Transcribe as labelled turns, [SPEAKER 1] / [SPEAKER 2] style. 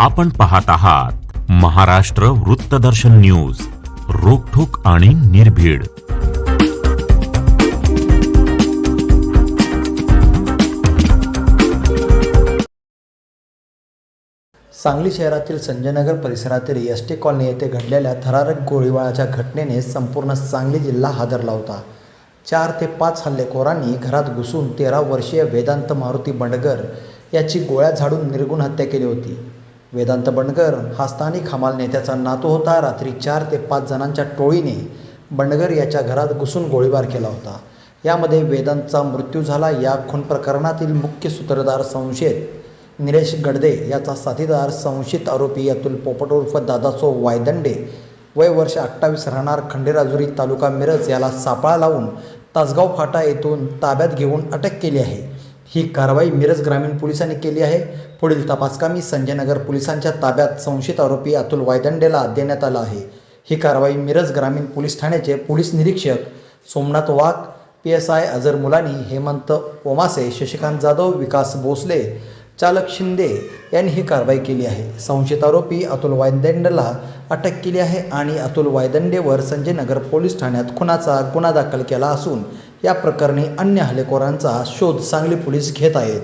[SPEAKER 1] आपण पाहत आहात महाराष्ट्र वृत्तदर्शन न्यूज, रोखठोक आणि निर्भीड.
[SPEAKER 2] सांगली शहरातील संजयनगर परिसरातील एसटी कॉलनी येथे घडलेल्या थरारक गोळीबाराच्या घटनेने संपूर्ण सांगली जिल्हा हादरला होता. 4 ते 5 हल्लेखोरांनी घरात घुसून 13 वर्षीय वेदांत मारुती बंडगर याची गोळ्या झाडून निर्घृण हत्या केली होती. वेदांत बंडगर हा स्थानिक हमाल नेत्याचा नातू होता. रात्री 4 ते 5 जणांच्या टोळीने बंडगर याच्या घरात घुसून गोळीबार केला होता. यामध्ये वेदांतचा मृत्यू झाला. या खून प्रकरणातील मुख्य सूत्रधार संशयित निलेश गडदे याचा साथीदार संशयित आरोपी अतुल पोपट उर्फ दादासो वायदंडे वय वर्ष 28 राहणार खंडेराजुरी तालुका मिरज याला सापळा लावून तासगाव फाटा येथून ताब्यात घेऊन अटक केली आहे. ही कारवाई मिरज ग्रामीण पोलिसांनी केली आहे. पुढील तपासकामी संजयनगर पोलिसांच्या ताब्यात संशयित आरोपी अतुल वायदंडेला देण्यात आला आहे. ही कारवाई मिरज ग्रामीण पोलीस ठाण्याचे पोलीस निरीक्षक सोमनाथ वाघ, PSI अजर मुलानी, हेमंत ओमासे, शशिकांत जाधव, विकास भोसले, चालक शिंदे यांनी ही कारवाई केली आहे. संशयित आरोपी अतुल वायदंडेला अटक केली आहे आणि अतुल वायदंडेवर संजयनगर पोलीस ठाण्यात खुनाचा गुन्हा दाखल केला असून या प्रकरणी अन्य हल्लेखोरांचा शोध सांगली पोलीस घेत आहेत.